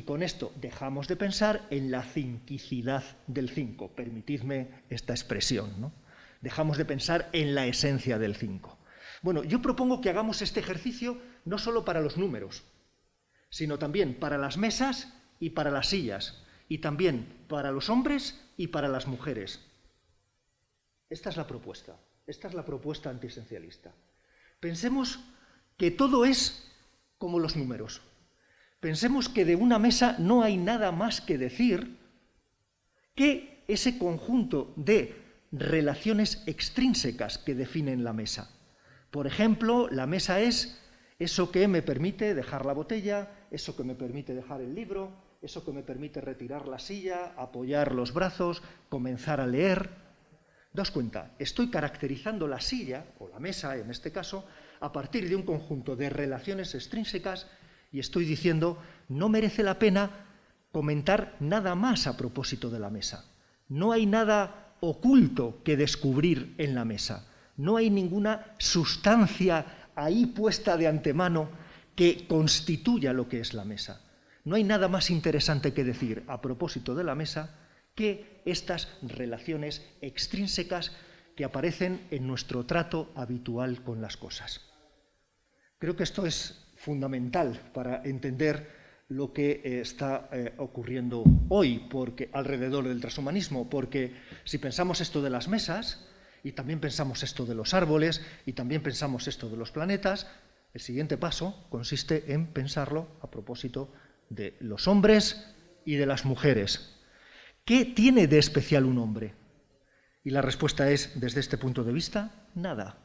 con esto dejamos de pensar en la cinquicidad del 5, permitidme esta expresión, ¿no? Dejamos de pensar en la esencia del 5. Bueno, yo propongo que hagamos este ejercicio no solo para los números, sino también para las mesas y para las sillas, y también para los hombres y para las mujeres. Esta es la propuesta antiesencialista. Pensemos que todo es como los números. Pensemos que de una mesa no hay nada más que decir que ese conjunto de relaciones extrínsecas que definen la mesa. Por ejemplo, la mesa es eso que me permite dejar la botella, eso que me permite dejar el libro, eso que me permite retirar la silla, apoyar los brazos, comenzar a leer. Daos cuenta, estoy caracterizando la silla, o la mesa en este caso, a partir de un conjunto de relaciones extrínsecas y estoy diciendo, no merece la pena comentar nada más a propósito de la mesa. No hay nada oculto que descubrir en la mesa. No hay ninguna sustancia ahí puesta de antemano que constituya lo que es la mesa. No hay nada más interesante que decir a propósito de la mesa que estas relaciones extrínsecas que aparecen en nuestro trato habitual con las cosas. Creo que esto es fundamental para entender lo que está ocurriendo hoy alrededor del transhumanismo, porque si pensamos esto de las mesas, y también pensamos esto de los árboles, y también pensamos esto de los planetas, el siguiente paso consiste en pensarlo a propósito de los hombres y de las mujeres. ¿Qué tiene de especial un hombre? Y la respuesta es, desde este punto de vista, nada.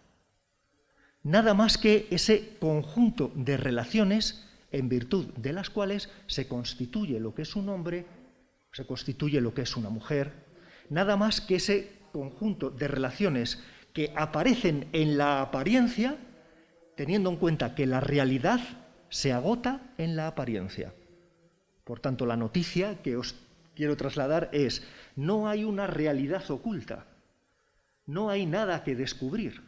Nada más que ese conjunto de relaciones en virtud de las cuales se constituye lo que es un hombre, se constituye lo que es una mujer, nada más que ese conjunto de relaciones que aparecen en la apariencia, teniendo en cuenta que la realidad se agota en la apariencia. Por tanto, la noticia que os quiero trasladar es, no hay una realidad oculta, no hay nada que descubrir,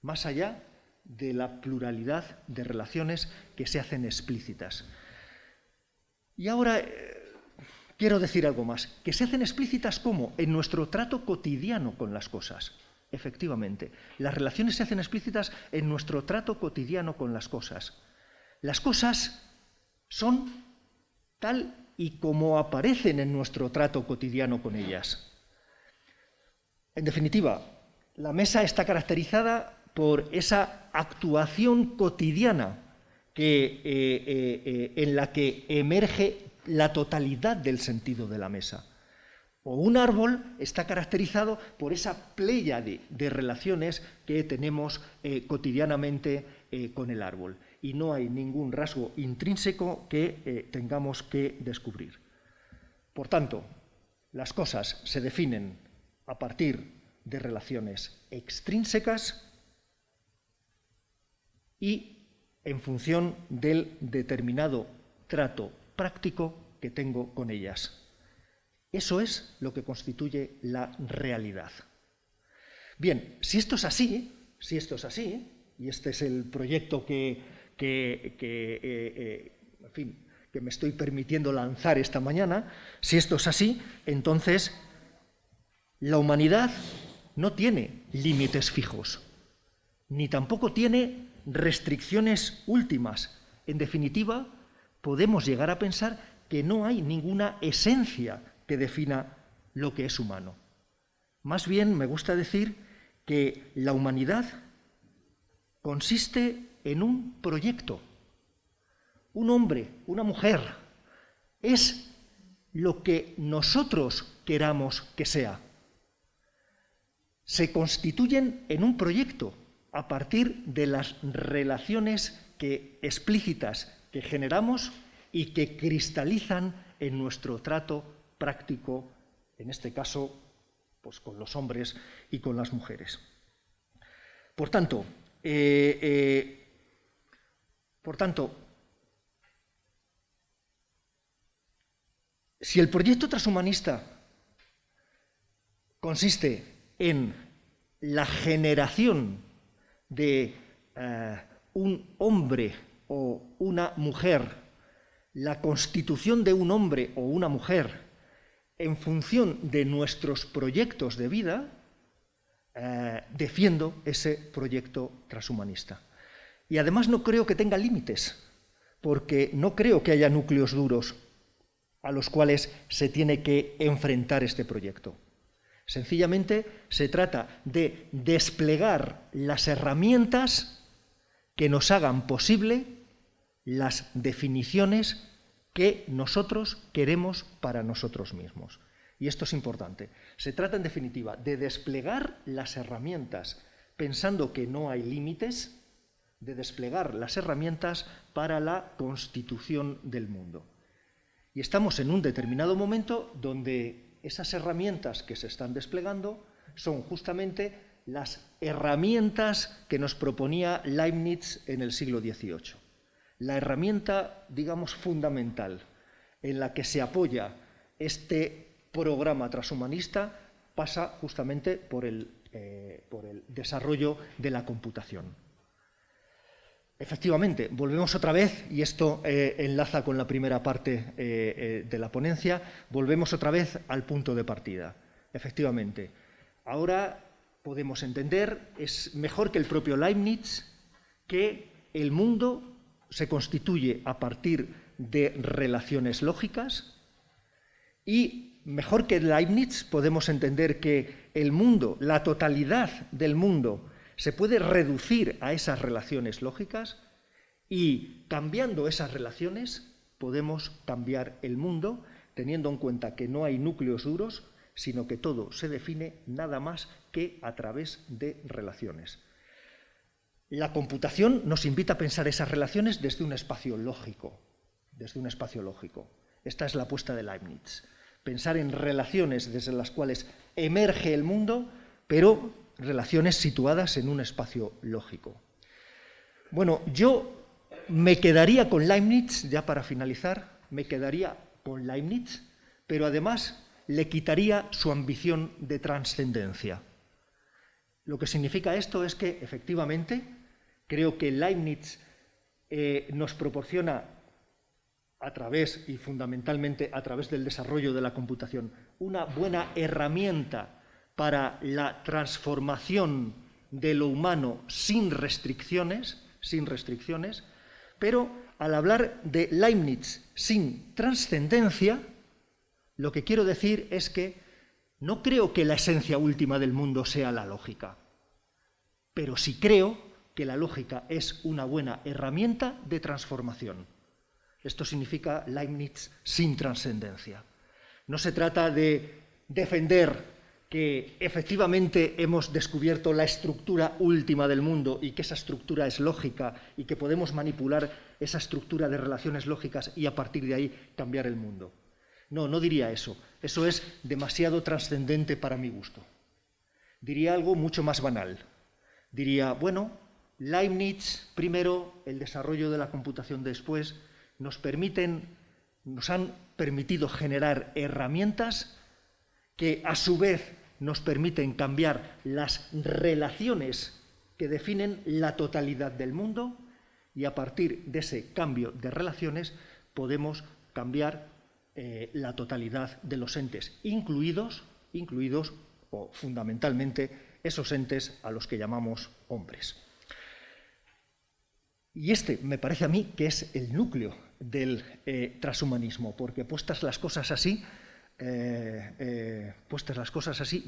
más allá de la pluralidad de relaciones que se hacen explícitas. Y ahora quiero decir algo más, que se hacen explícitas ¿cómo? En nuestro trato cotidiano con las cosas. Efectivamente, las relaciones se hacen explícitas en nuestro trato cotidiano con las cosas. Las cosas son tal y como aparecen en nuestro trato cotidiano con ellas. En definitiva, la mesa está caracterizada por esa actuación cotidiana en la que emerge la totalidad del sentido de la mesa. O un árbol está caracterizado por esa pléyade de relaciones que tenemos cotidianamente con el árbol. Y no hay ningún rasgo intrínseco que tengamos que descubrir. Por tanto, las cosas se definen a partir de relaciones extrínsecas y en función del determinado trato práctico que tengo con ellas. Eso es lo que constituye la realidad. Bien, si esto es así, y este es el proyecto que me estoy permitiendo lanzar esta mañana, si esto es así, entonces la humanidad no tiene límites fijos, ni tampoco tiene restricciones últimas. En definitiva, podemos llegar a pensar que no hay ninguna esencia que defina lo que es humano. Más bien, me gusta decir que la humanidad consiste en un proyecto. Un hombre, una mujer, es lo que nosotros queramos que sea. Se constituyen en un proyecto a partir de las relaciones explícitas que generamos y que cristalizan en nuestro trato práctico, en este caso, pues con los hombres y con las mujeres. Por tanto, si el proyecto transhumanista consiste en la generación de un hombre o una mujer, la constitución de un hombre o una mujer en función de nuestros proyectos de vida, defiendo ese proyecto transhumanista. Y además no creo que tenga límites, porque no creo que haya núcleos duros a los cuales se tiene que enfrentar este proyecto. Sencillamente se trata de desplegar las herramientas que nos hagan posible las definiciones que nosotros queremos para nosotros mismos. Y esto es importante. Se trata, en definitiva, de desplegar las herramientas pensando que no hay límites, de desplegar las herramientas para la constitución del mundo. Y estamos en un determinado momento donde esas herramientas que se están desplegando son justamente las herramientas que nos proponía Leibniz en el siglo XVIII. La herramienta, digamos, fundamental en la que se apoya este programa transhumanista pasa justamente por el desarrollo de la computación. Efectivamente, volvemos otra vez, y esto enlaza con la primera parte de la ponencia, volvemos otra vez al punto de partida. Efectivamente, ahora podemos entender, es mejor que el propio Leibniz, que el mundo se constituye a partir de relaciones lógicas, y mejor que Leibniz podemos entender que el mundo, la totalidad del mundo, se puede reducir a esas relaciones lógicas, y cambiando esas relaciones podemos cambiar el mundo, teniendo en cuenta que no hay núcleos duros, sino que todo se define nada más que a través de relaciones. La computación nos invita a pensar esas relaciones desde un espacio lógico. Esta es la apuesta de Leibniz. Pensar en relaciones desde las cuales emerge el mundo, pero relaciones situadas en un espacio lógico. Bueno, yo me quedaría con Leibniz, ya para finalizar, me quedaría con Leibniz, pero además le quitaría su ambición de trascendencia. Lo que significa esto es que, efectivamente, creo que Leibniz nos proporciona, a través y fundamentalmente a través del desarrollo de la computación, una buena herramienta para la transformación de lo humano sin restricciones, pero al hablar de Leibniz sin trascendencia, lo que quiero decir es que no creo que la esencia última del mundo sea la lógica, pero sí creo que la lógica es una buena herramienta de transformación. Esto significa Leibniz sin trascendencia. No se trata de defender que efectivamente hemos descubierto la estructura última del mundo y que esa estructura es lógica y que podemos manipular esa estructura de relaciones lógicas y a partir de ahí cambiar el mundo. No, no diría eso. Eso es demasiado trascendente para mi gusto. Diría algo mucho más banal. Diría, bueno, Leibniz primero, el desarrollo de la computación después, nos han permitido generar herramientas que a su vez nos permiten cambiar las relaciones que definen la totalidad del mundo y a partir de ese cambio de relaciones podemos cambiar la totalidad de los entes, incluidos o fundamentalmente esos entes a los que llamamos hombres. Y este me parece a mí que es el núcleo del transhumanismo, porque puestas las cosas así,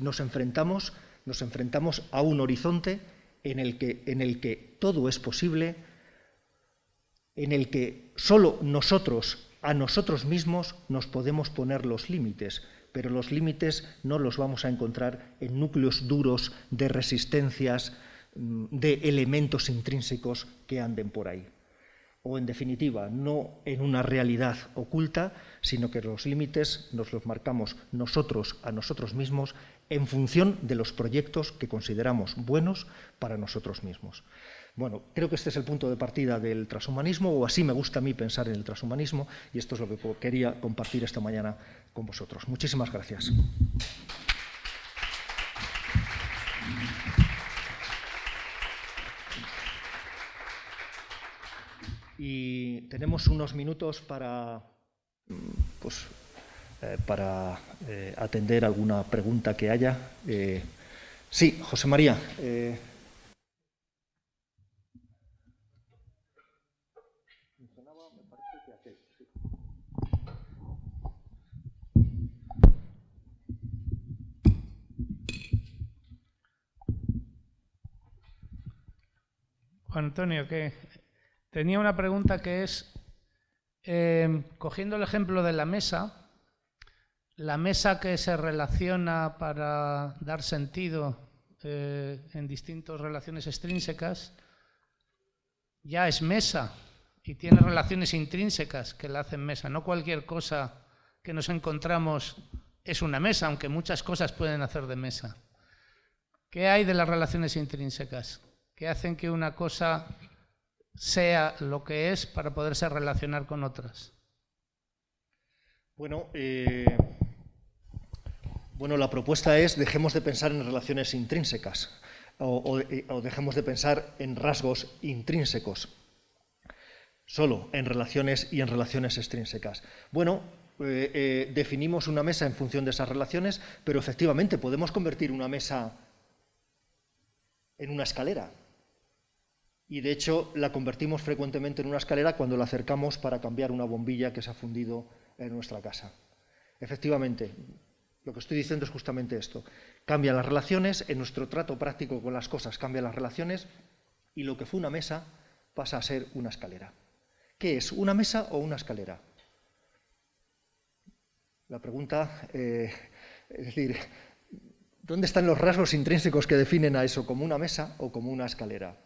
nos enfrentamos a un horizonte en el que todo es posible, en el que solo nosotros, a nosotros mismos, nos podemos poner los límites, pero los límites no los vamos a encontrar en núcleos duros de resistencias, de elementos intrínsecos que anden por ahí. O, en definitiva, no en una realidad oculta, sino que los límites nos los marcamos nosotros a nosotros mismos en función de los proyectos que consideramos buenos para nosotros mismos. Bueno, creo que este es el punto de partida del transhumanismo, o así me gusta a mí pensar en el transhumanismo, y esto es lo que quería compartir esta mañana con vosotros. Muchísimas gracias. Y tenemos unos minutos para atender alguna pregunta que haya. Sí, José María. Juan Antonio, que tenía una pregunta que es, cogiendo el ejemplo de la mesa que se relaciona para dar sentido en distintas relaciones extrínsecas, ya es mesa y tiene relaciones intrínsecas que la hacen mesa. No cualquier cosa que nos encontramos es una mesa, aunque muchas cosas pueden hacer de mesa. ¿Qué hay de las relaciones intrínsecas que hacen que una cosa sea lo que es para poderse relacionar con otras? Bueno, la propuesta es dejemos de pensar en relaciones intrínsecas o dejemos de pensar en rasgos intrínsecos, solo en relaciones y en relaciones extrínsecas. Bueno, definimos una mesa en función de esas relaciones, pero efectivamente podemos convertir una mesa en una escalera. Y de hecho la convertimos frecuentemente en una escalera cuando la acercamos para cambiar una bombilla que se ha fundido en nuestra casa. Efectivamente, lo que estoy diciendo es justamente esto. Cambian las relaciones, en nuestro trato práctico con las cosas cambian las relaciones y lo que fue una mesa pasa a ser una escalera. ¿Qué es, una mesa o una escalera? La pregunta, es decir, ¿dónde están los rasgos intrínsecos que definen a eso como una mesa o como una escalera?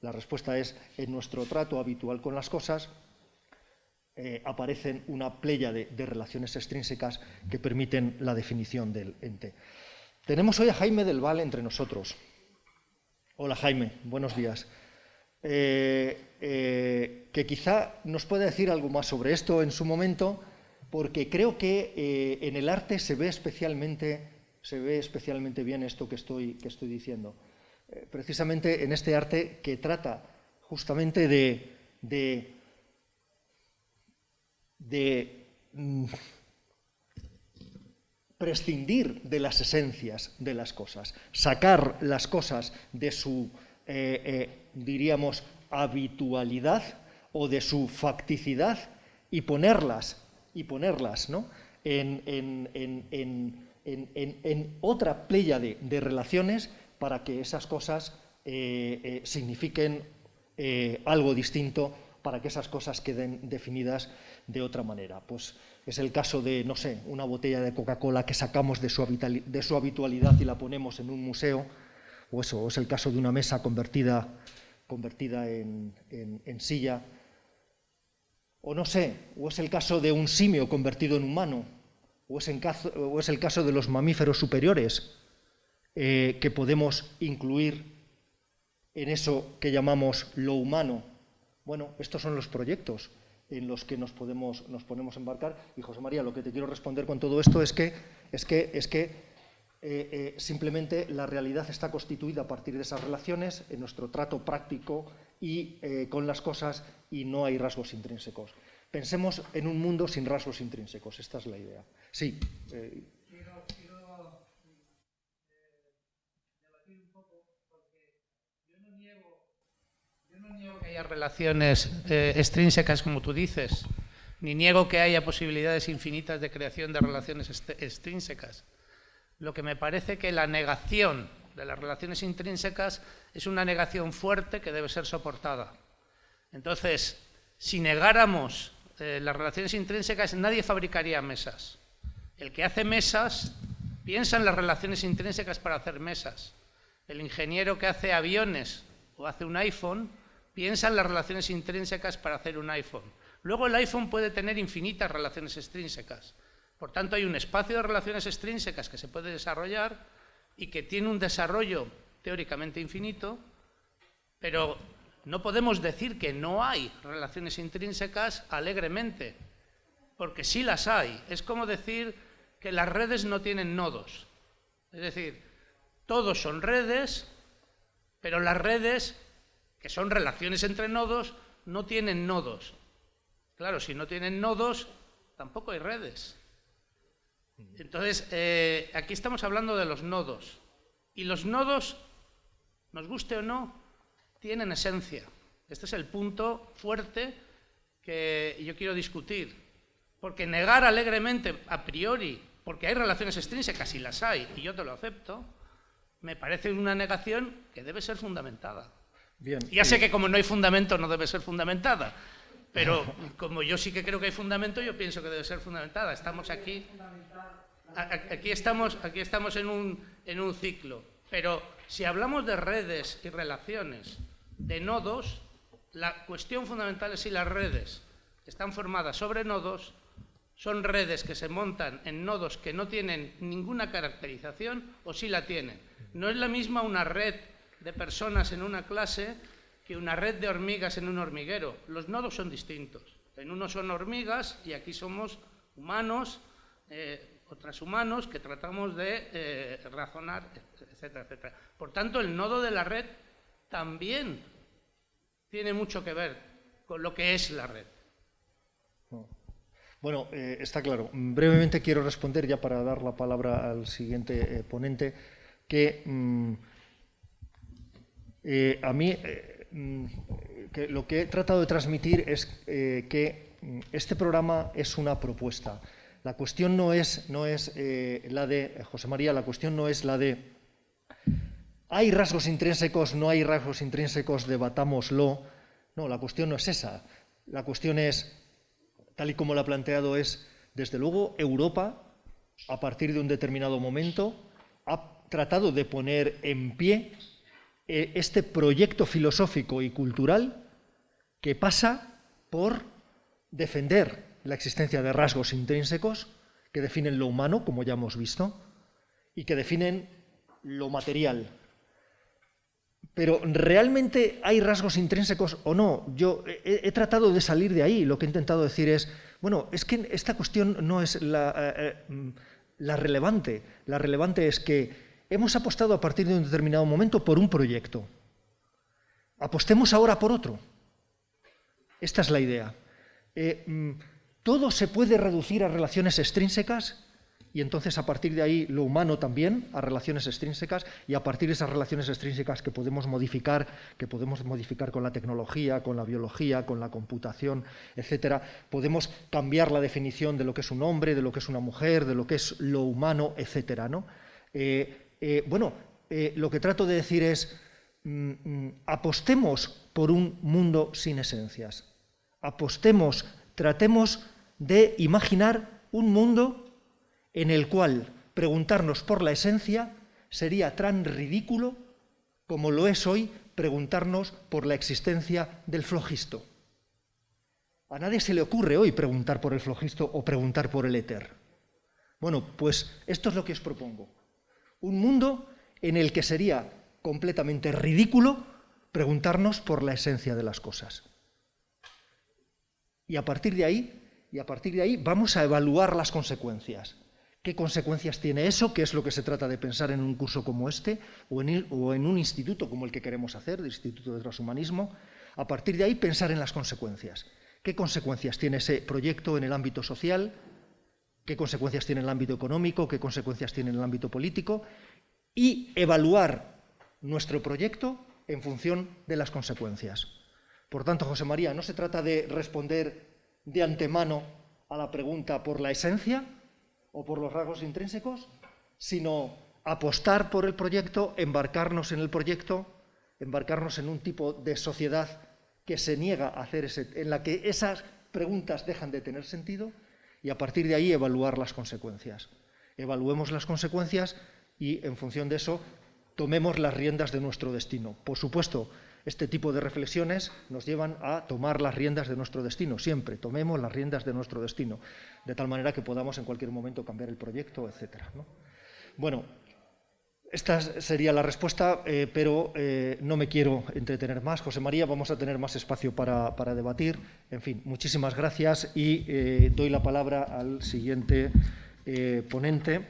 La respuesta es, en nuestro trato habitual con las cosas, aparecen una pléyade de relaciones extrínsecas que permiten la definición del ente. Tenemos hoy a Jaime del Val entre nosotros. Hola Jaime, buenos días. Que quizá nos pueda decir algo más sobre esto en su momento, porque creo que en el arte se ve especialmente bien esto que estoy diciendo. Precisamente en este arte que trata justamente de prescindir de las esencias de las cosas, sacar las cosas de su, diríamos, habitualidad o de su facticidad y ponerlas, ¿no?, en otra pléyade de relaciones para que esas cosas signifiquen algo distinto, para que esas cosas queden definidas de otra manera. Pues es el caso de, no sé, una botella de Coca-Cola que sacamos de su habitualidad y la ponemos en un museo, o eso, es el caso de una mesa convertida en silla, o no sé, o es el caso de un simio convertido en humano, o es el caso de los mamíferos superiores, que podemos incluir en eso que llamamos lo humano. Bueno, estos son los proyectos en los que nos podemos embarcar. Y José María, lo que te quiero responder con todo esto es que simplemente la realidad está constituida a partir de esas relaciones, en nuestro trato práctico y con las cosas, y no hay rasgos intrínsecos. Pensemos en un mundo sin rasgos intrínsecos, esta es la idea. Sí. Quiero debatir un poco, porque yo no niego que haya relaciones extrínsecas, como tú dices, ni niego que haya posibilidades infinitas de creación de relaciones extrínsecas. Lo que me parece que la negación de las relaciones intrínsecas es una negación fuerte que debe ser soportada. Entonces, si negáramos las relaciones intrínsecas, nadie fabricaría mesas. El que hace mesas piensa en las relaciones intrínsecas para hacer mesas. El ingeniero que hace aviones o hace un iPhone piensa en las relaciones intrínsecas para hacer un iPhone. Luego el iPhone puede tener infinitas relaciones extrínsecas. Por tanto, hay un espacio de relaciones extrínsecas que se puede desarrollar y que tiene un desarrollo teóricamente infinito, pero no podemos decir que no hay relaciones intrínsecas alegremente, porque sí las hay. Es como decir que las redes no tienen nodos. Es decir, todos son redes, pero las redes, que son relaciones entre nodos, no tienen nodos. Claro, si no tienen nodos, tampoco hay redes. Entonces, aquí estamos hablando de los nodos. Y los nodos, nos guste o no, tienen esencia. Este es el punto fuerte que yo quiero discutir. Porque negar alegremente, a priori, porque hay relaciones extrínsecas y las hay, y yo te lo acepto, me parece una negación que debe ser fundamentada. Bien, ya sé que como no hay fundamento no debe ser fundamentada, pero como yo sí que creo que hay fundamento, yo pienso que debe ser fundamentada. Estamos aquí estamos en un ciclo, pero si hablamos de redes y relaciones, de nodos, la cuestión fundamental es si las redes están formadas sobre nodos, son redes que se montan en nodos que no tienen ninguna caracterización o sí la tienen. No es la misma una red de personas en una clase que una red de hormigas en un hormiguero. Los nodos son distintos. En uno son hormigas y aquí somos humanos o transhumanos que tratamos de razonar, etcétera, etcétera. Por tanto, el nodo de la red también tiene mucho que ver con lo que es la red. Bueno, está claro. Brevemente quiero responder, ya para dar la palabra al siguiente ponente, que a mí que lo que he tratado de transmitir es que este programa es una propuesta. La cuestión no es la de, José María, la cuestión no es la de ¿hay rasgos intrínsecos, no hay rasgos intrínsecos, debatámoslo? No, la cuestión no es esa. La cuestión es, tal y como lo ha planteado, es, desde luego, Europa, a partir de un determinado momento, ha tratado de poner en pie este proyecto filosófico y cultural que pasa por defender la existencia de rasgos intrínsecos que definen lo humano, como ya hemos visto, y que definen lo material. Pero ¿realmente hay rasgos intrínsecos o no? Yo he tratado de salir de ahí. Lo que he intentado decir es, bueno, es que esta cuestión no es la relevante. La relevante es que hemos apostado a partir de un determinado momento por un proyecto. Apostemos ahora por otro. Esta es la idea. Todo se puede reducir a relaciones extrínsecas y entonces a partir de ahí lo humano también a relaciones extrínsecas, y a partir de esas relaciones extrínsecas que podemos modificar con la tecnología, con la biología, con la computación, etcétera, podemos cambiar la definición de lo que es un hombre, de lo que es una mujer, de lo que es lo humano, etcétera, ¿no? Lo que trato de decir es, apostemos por un mundo sin esencias. Apostemos, tratemos de imaginar un mundo en el cual preguntarnos por la esencia sería tan ridículo como lo es hoy preguntarnos por la existencia del flogisto. A nadie se le ocurre hoy preguntar por el flogisto o preguntar por el éter. Bueno, pues esto es lo que os propongo. Un mundo en el que sería completamente ridículo preguntarnos por la esencia de las cosas. Y a partir de ahí vamos a evaluar las consecuencias. ¿Qué consecuencias tiene eso? ¿Qué es lo que se trata de pensar en un curso como este o en un instituto como el que queremos hacer, el Instituto de Transhumanismo? A partir de ahí pensar en las consecuencias. ¿Qué consecuencias tiene ese proyecto en el ámbito social? ¿Qué consecuencias tiene en el ámbito económico? ¿Qué consecuencias tiene en el ámbito político? Y evaluar nuestro proyecto en función de las consecuencias. Por tanto, José María, no se trata de responder de antemano a la pregunta por la esencia o por los rasgos intrínsecos, sino apostar por el proyecto, embarcarnos en el proyecto, embarcarnos en un tipo de sociedad que se niega a hacer en la que esas preguntas dejan de tener sentido, y a partir de ahí evaluar las consecuencias. Evaluemos las consecuencias y, en función de eso, tomemos las riendas de nuestro destino. Por supuesto, este tipo de reflexiones nos llevan a tomar las riendas de nuestro destino, siempre tomemos las riendas de nuestro destino, de tal manera que podamos en cualquier momento cambiar el proyecto, etc., ¿no? Bueno, esta sería la respuesta, pero no me quiero entretener más. José María, vamos a tener más espacio para debatir. En fin, muchísimas gracias y doy la palabra al siguiente ponente.